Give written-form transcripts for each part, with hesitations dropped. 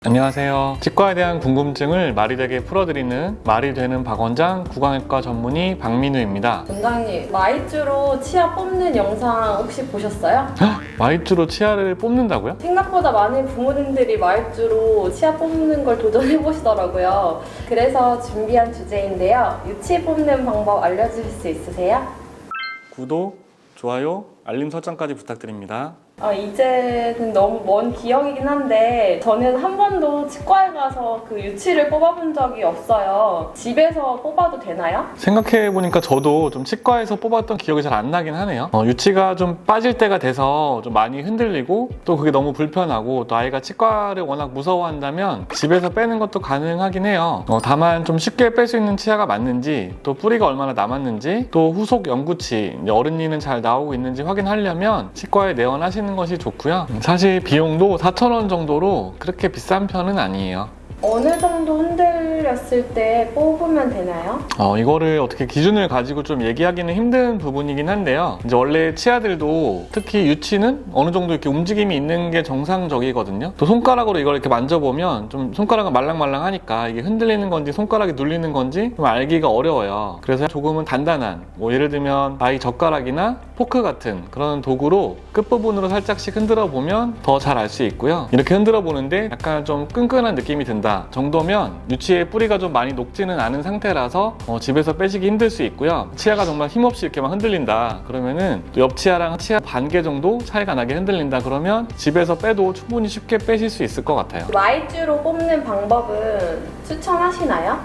안녕하세요. 치과에 대한 궁금증을 말이 되게 풀어드리는 말이 되는 박원장 구강외과 전문의 박민우입니다. 원장님, 마이쮸로 치아 뽑는 영상 혹시 보셨어요? 마이쮸로 치아를 뽑는다고요? 생각보다 많은 부모님들이 마이쮸로 치아 뽑는 걸 도전해 보시더라고요. 그래서 준비한 주제인데요. 유치 뽑는 방법 알려주실 수 있으세요? 구독, 좋아요, 알림 설정까지 부탁드립니다. 이제는 너무 먼 기억이긴 한데 저는 한 번도 치과에 가서 그 유치를 뽑아본 적이 없어요. 집에서 뽑아도 되나요? 생각해보니까 저도 좀 치과에서 뽑았던 기억이 잘 안 나긴 하네요. 유치가 좀 빠질 때가 돼서 좀 많이 흔들리고 또 그게 너무 불편하고 또 아이가 치과를 워낙 무서워한다면 집에서 빼는 것도 가능하긴 해요. 다만 좀 쉽게 뺄 수 있는 치아가 맞는지 또 뿌리가 얼마나 남았는지 또 후속 연구치, 어른이는 잘 나오고 있는지 확인하려면 치과에 내원하시는 것이 좋고요. 사실 비용도 4,000원 정도로 그렇게 비싼 편은 아니에요. 어느 정도 흔들렸을 때 뽑으면 되나요? 이거를 어떻게 기준을 가지고 좀 얘기하기는 힘든 부분이긴 한데요. 이제 원래 치아들도 특히 유치는 어느 정도 이렇게 움직임이 있는 게 정상적이거든요. 또 손가락으로 이걸 이렇게 만져보면 좀 손가락은 말랑말랑하니까 이게 흔들리는 건지 손가락이 눌리는 건지 좀 알기가 어려워요. 그래서 조금은 단단한, 예를 들면 아이 젓가락이나 포크 같은 그런 도구로 끝부분으로 살짝씩 흔들어 보면 더 잘 알 수 있고요. 이렇게 흔들어 보는데 약간 좀 끈끈한 느낌이 든다 정도면 유치의 뿌리가 좀 많이 녹지는 않은 상태라서 집에서 빼시기 힘들 수 있고요. 치아가 정말 힘없이 이렇게만 흔들린다 그러면은 옆 치아랑 치아 반 개 정도 차이가 나게 흔들린다 그러면 집에서 빼도 충분히 쉽게 빼실 수 있을 것 같아요. 마이쮸로 뽑는 방법은 추천하시나요?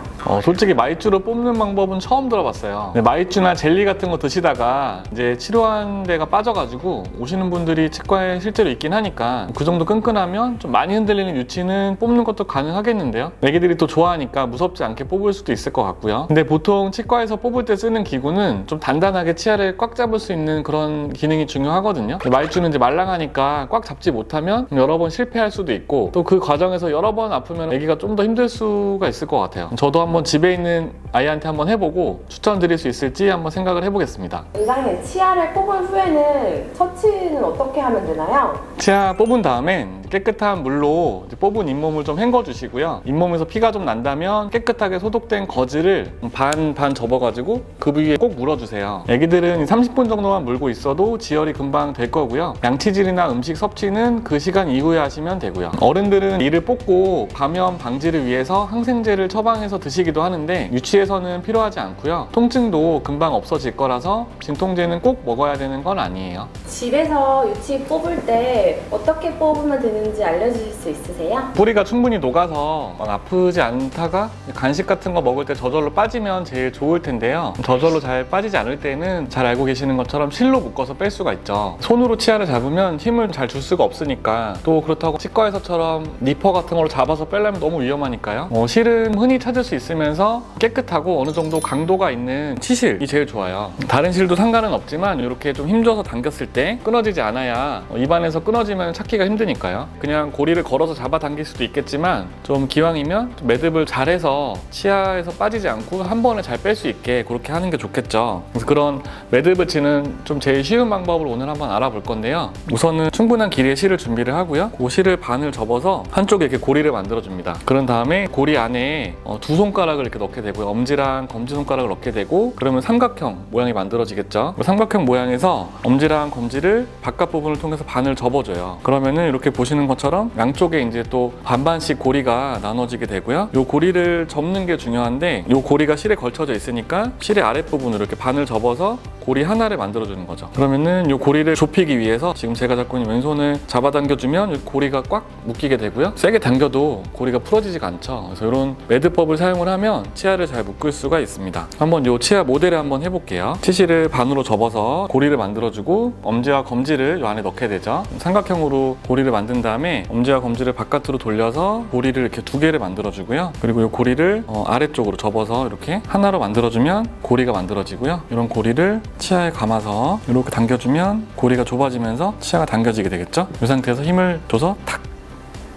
솔직히 마이쮸로 뽑는 방법은 처음 들어봤어요. 마이쮸나 젤리 같은 거 드시다가 이제 치료한 데가 빠져가지고 오시는 분들이 치과에 실제로 있긴 하니까 그 정도 끈끈하면 좀 많이 흔들리는 유치는 뽑는 것도 가능하겠는데요. 애기들이 또 좋아하니까 무섭지 않게 뽑을 수도 있을 것 같고요. 근데 보통 치과에서 뽑을 때 쓰는 기구는 좀 단단하게 치아를 꽉 잡을 수 있는 그런 기능이 중요하거든요. 마이쮸는 이제 말랑하니까 꽉 잡지 못하면 여러 번 실패할 수도 있고 또 그 과정에서 여러 번 아프면 애기가 좀 더 힘들 수가 있을 것 같아요. 저도 한번 집에 있는 아이한테 한번 해보고 추천드릴 수 있을지 한번 생각을 해보겠습니다. 원장님, 치아를 뽑은 후에는 처치는 어떻게 하면 되나요? 치아 뽑은 다음엔 깨끗한 물로 뽑은 잇몸을 좀 헹궈주시고요. 잇몸에서 피가 좀 난다면 깨끗하게 소독된 거즈를 반 접어가지고 그 부위에 꼭 물어주세요. 애기들은 30분 정도만 물고 있어도 지혈이 금방 될 거고요. 양치질이나 음식 섭취는 그 시간 이후에 하시면 되고요. 어른들은 이를 뽑고 감염 방지를 위해서 항생제를 처방해서 드시기도 하는데 유치에서는 필요하지 않고요. 통증도 금방 없어질 거라서 진통제는 꼭 먹어야 되는 건 아니에요. 집에서 유치 뽑을 때 어떻게 뽑으면 되는지 알려주실 수 있으세요? 뿌리가 충분히 녹아서 막 아프지 않다가 간식 같은 거 먹을 때 저절로 빠지면 제일 좋을 텐데요. 저절로 잘 빠지지 않을 때는 잘 알고 계시는 것처럼 실로 묶어서 뺄 수가 있죠. 손으로 치아를 잡으면 힘을 잘 줄 수가 없으니까 또 그렇다고 치과에서처럼 니퍼 같은 걸로 잡아서 빼려면 너무 위험하니까요. 실은 흔히 찾을 수 있으면서 깨끗하고 어느 정도 강도가 있는 치실이 제일 좋아요. 다른 실도 상관은 없지만 이렇게 좀 힘줘서 당겼을 때 끊어지지 않아야 입안에서 끊어지면 찾기가 힘드니까요. 그냥 고리를 걸어서 잡아당길 수도 있겠지만 좀 기왕이면 좀 매듭을 잘해서 치아에서 빠지지 않고 한 번에 잘 뺄 수 있게 그렇게 하는 게 좋겠죠. 그래서 그런 매듭을 치는 좀 제일 쉬운 방법을 오늘 한번 알아볼 건데요. 우선은 충분한 길이의 실을 준비를 하고요. 그 실을 반을 접어서 한쪽에 이렇게 고리를 만들어 줍니다. 그런 다음에 고리 안에 두 손가락을 이렇게 넣게 되고요. 엄지랑 검지손가락을 넣게 되고 그러면 삼각형 모양이 만들어지겠죠. 삼각형 모양에서 엄지랑 검지를 바깥 부분을 통해서 반을 접어줘요. 그러면은 이렇게 보시는 것처럼 양쪽에 이제 또 반반씩 고리가 나눠지게 되고요. 이 고리를 접는 게 중요한데 이 고리가 실에 걸쳐져 있으니까 실의 아랫부분으로 이렇게 반을 접어서 고리 하나를 만들어주는 거죠. 그러면은 이 고리를 좁히기 위해서 지금 제가 잡고 있는 왼손을 잡아당겨주면 이 고리가 꽉 묶이게 되고요. 세게 당겨도 고리가 풀어지지가 않죠. 그래서 이런 매듭법을 사용을 하면 치아를 잘 묶을 수가 있습니다. 한번 이 치아 모델을 한번 해볼게요. 치실을 반으로 접어서 고리를 만들어주고 엄지와 검지를 이 안에 넣게 되죠. 삼각형으로 고리를 만든 다음에 엄지와 검지를 바깥으로 돌려서 고리를 이렇게 두 개를 만들어주고요. 그리고 이 고리를 아래쪽으로 접어서 이렇게 하나로 만들어주면 고리가 만들어지고요. 이런 고리를 치아에 감아서 이렇게 당겨주면 고리가 좁아지면서 치아가 당겨지게 되겠죠. 이 상태에서 힘을 줘서 탁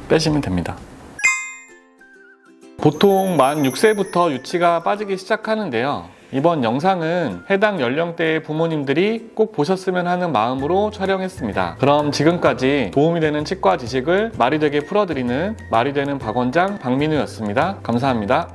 빼시면 됩니다. 보통 만 6세부터 유치가 빠지기 시작하는데요. 이번 영상은 해당 연령대의 부모님들이 꼭 보셨으면 하는 마음으로 촬영했습니다. 그럼 지금까지 도움이 되는 치과 지식을 말이 되게 풀어드리는 말이 되는 박원장 박민우였습니다. 감사합니다.